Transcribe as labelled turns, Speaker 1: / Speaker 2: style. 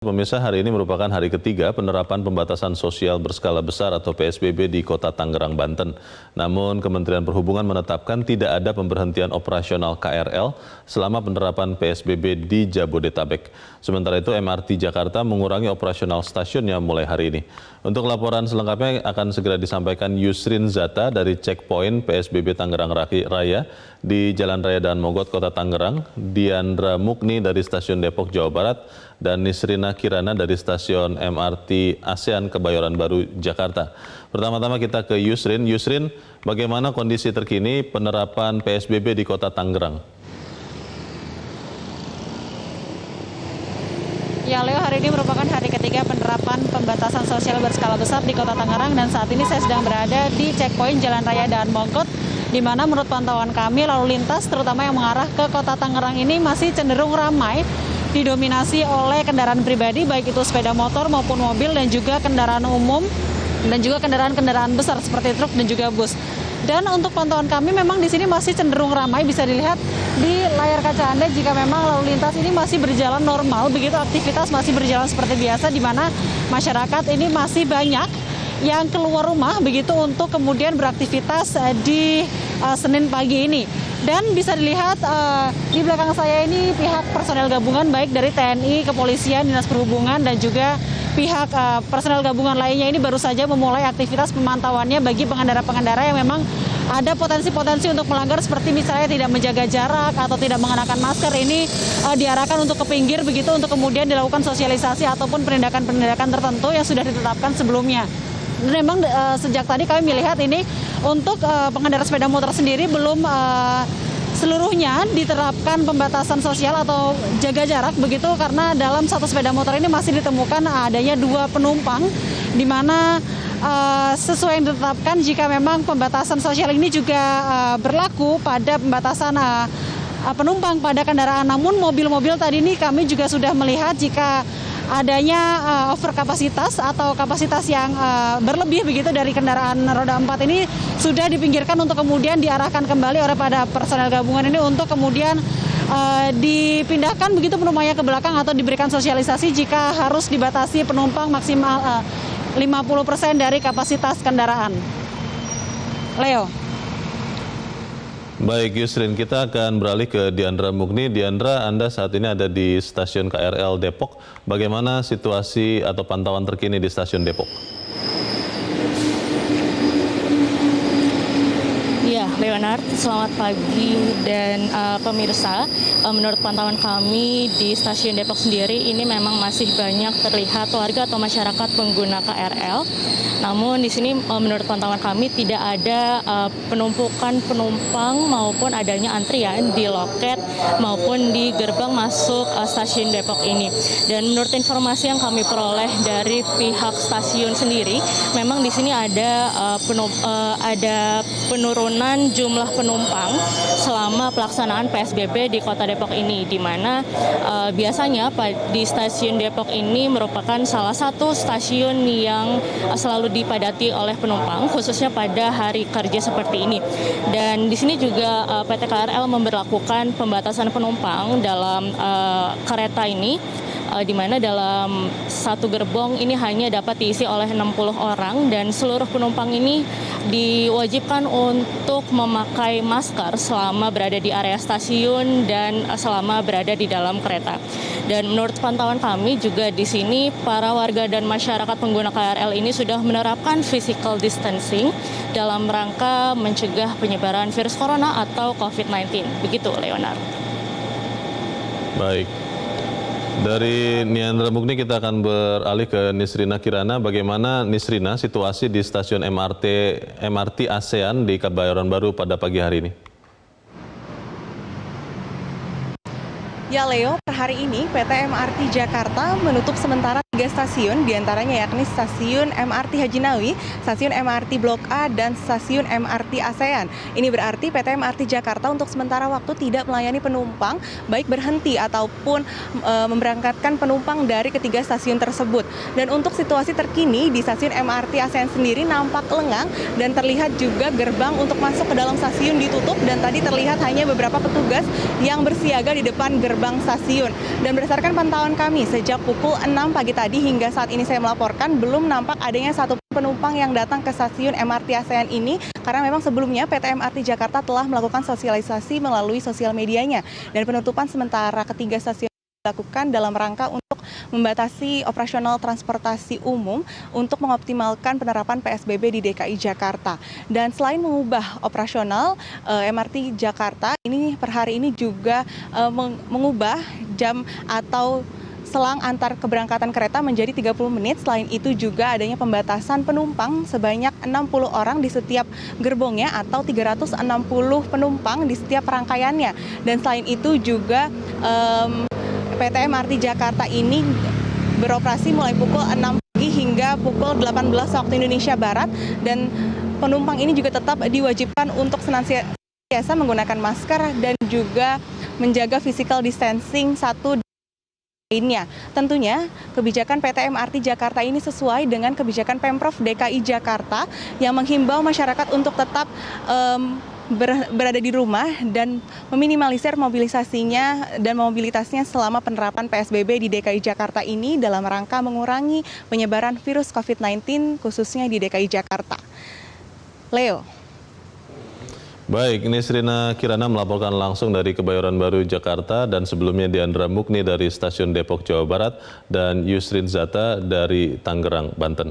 Speaker 1: Pemirsa, hari ini merupakan hari ketiga penerapan pembatasan sosial berskala besar atau PSBB di Kota Tangerang, Banten. Namun, Kementerian Perhubungan menetapkan tidak ada pemberhentian operasional KRL selama penerapan PSBB di Jabodetabek. Sementara itu, MRT Jakarta mengurangi operasional stasiunnya mulai hari ini. Untuk laporan selengkapnya akan segera disampaikan Yusrin Zata dari checkpoint PSBB Tangerang Raya di Jalan Raya Daan Mogot, Kota Tangerang, Diandra Mukni dari Stasiun Depok, Jawa Barat, dan Nisrina Kirana dari Stasiun MRT ASEAN Kebayoran Baru, Jakarta. Pertama-tama kita ke Yusrin. Yusrin, bagaimana kondisi terkini penerapan PSBB di Kota Tangerang?
Speaker 2: Ya, Leo, hari ini merupakan hari ketiga penerapan pembatasan sosial berskala besar di Kota Tangerang, dan saat ini saya sedang berada di checkpoint Jalan Raya Daan Mogot, di mana menurut pantauan kami lalu lintas terutama yang mengarah ke Kota Tangerang ini masih cenderung ramai, didominasi oleh kendaraan pribadi, baik itu sepeda motor maupun mobil, dan juga kendaraan umum, dan juga kendaraan-kendaraan besar seperti truk dan juga bus. Dan untuk pantauan kami memang di sini masih cenderung ramai, bisa dilihat di layar kaca Anda jika memang lalu lintas ini masih berjalan normal, begitu aktivitas masih berjalan seperti biasa, di mana masyarakat ini masih banyak yang keluar rumah begitu untuk kemudian beraktivitas di Senin pagi ini. Dan bisa dilihat di belakang saya ini pihak personel gabungan baik dari TNI, Kepolisian, Dinas Perhubungan, dan juga pihak personel gabungan lainnya ini baru saja memulai aktivitas pemantauannya bagi pengendara-pengendara yang memang ada potensi-potensi untuk melanggar, seperti misalnya tidak menjaga jarak atau tidak mengenakan masker. Ini diarahkan untuk ke pinggir begitu untuk kemudian dilakukan sosialisasi ataupun penindakan-penindakan tertentu yang sudah ditetapkan sebelumnya. Dan memang sejak tadi kami melihat ini untuk pengendara sepeda motor sendiri belum seluruhnya diterapkan pembatasan sosial atau jaga jarak begitu, karena dalam satu sepeda motor ini masih ditemukan adanya 2 penumpang, di mana sesuai yang ditetapkan jika memang pembatasan sosial ini juga berlaku pada pembatasan penumpang pada kendaraan. Namun mobil-mobil tadi ini kami juga sudah melihat jika adanya over kapasitas atau kapasitas yang berlebih begitu dari kendaraan roda 4 ini sudah dipinggirkan untuk kemudian diarahkan kembali oleh pada personel gabungan ini untuk kemudian dipindahkan begitu penumpangnya ke belakang atau diberikan sosialisasi jika harus dibatasi penumpang maksimal 50% dari kapasitas kendaraan. Leo.
Speaker 1: Baik Yusrin, kita akan beralih ke Diandra Mukni. Diandra, Anda saat ini ada di stasiun KRL Depok. Bagaimana situasi atau pantauan terkini di stasiun Depok?
Speaker 3: Ya, Leonard, selamat pagi dan pemirsa. Menurut pantauan kami di stasiun Depok sendiri ini memang masih banyak terlihat warga atau masyarakat pengguna KRL. Namun di sini menurut pantauan kami tidak ada penumpukan penumpang maupun adanya antrian di loket maupun di gerbang masuk stasiun Depok ini. Dan menurut informasi yang kami peroleh dari pihak stasiun sendiri, memang di sini ada penurunan jumlah penumpang selama pelaksanaan PSBB di Kota Depok ini, di mana biasanya di stasiun Depok ini merupakan salah satu stasiun yang selalu dipadati oleh penumpang, khususnya pada hari kerja seperti ini. Dan di sini juga PT KRL memberlakukan pembatasan penumpang dalam kereta ini, di mana dalam satu gerbong ini hanya dapat diisi oleh 60 orang, dan seluruh penumpang ini diwajibkan untuk memakai masker selama berada di area stasiun dan selama berada di dalam kereta. Dan menurut pantauan kami juga di sini para warga dan masyarakat pengguna KRL ini sudah menerapkan physical distancing dalam rangka mencegah penyebaran virus corona atau COVID-19. Begitu, Leonard.
Speaker 1: Baik. Dari Diandra Mukni kita akan beralih ke Nisrina Kirana. Bagaimana Nisrina situasi di stasiun MRT ASEAN di Kebayoran Baru pada pagi hari ini?
Speaker 4: Ya Leo, per hari ini PT MRT Jakarta menutup sementara 3 stasiun, diantaranya yakni stasiun MRT Haji Nawi, stasiun MRT Blok A, dan stasiun MRT ASEAN. Ini berarti PT MRT Jakarta untuk sementara waktu tidak melayani penumpang, baik berhenti ataupun memberangkatkan penumpang dari ketiga stasiun tersebut. Dan untuk situasi terkini di stasiun MRT ASEAN sendiri nampak lengang, dan terlihat juga gerbang untuk masuk ke dalam stasiun ditutup, dan tadi terlihat hanya beberapa petugas yang bersiaga di depan gerbang gerbang stasiun. Dan berdasarkan pantauan kami sejak pukul 6 pagi tadi hingga saat ini saya melaporkan belum nampak adanya satu penumpang yang datang ke stasiun MRT ASEAN ini, karena memang sebelumnya PT MRT Jakarta telah melakukan sosialisasi melalui sosial medianya, dan penutupan sementara ketiga stasiun dilakukan dalam rangka untuk membatasi operasional transportasi umum untuk mengoptimalkan penerapan PSBB di DKI Jakarta. Dan selain mengubah operasional, MRT Jakarta ini per hari ini juga mengubah jam atau selang antar keberangkatan kereta menjadi 30 menit. Selain itu juga adanya pembatasan penumpang sebanyak 60 orang di setiap gerbongnya atau 360 penumpang di setiap rangkaiannya. Dan selain itu juga PT MRT Jakarta ini beroperasi mulai pukul 6 pagi hingga pukul 18 waktu Indonesia Barat, dan penumpang ini juga tetap diwajibkan untuk senantiasa menggunakan masker dan juga menjaga physical distancing satu lainnya. Tentunya kebijakan PT MRT Jakarta ini sesuai dengan kebijakan Pemprov DKI Jakarta yang menghimbau masyarakat untuk tetap berada di rumah dan meminimalisir mobilisasinya dan mobilitasnya selama penerapan PSBB di DKI Jakarta ini dalam rangka mengurangi penyebaran virus COVID-19 khususnya di DKI Jakarta. Leo.
Speaker 1: Baik, ini Srina Kirana melaporkan langsung dari Kebayoran Baru, Jakarta, dan sebelumnya Diandra Mukni dari Stasiun Depok, Jawa Barat, dan Yusrin Zata dari Tangerang, Banten.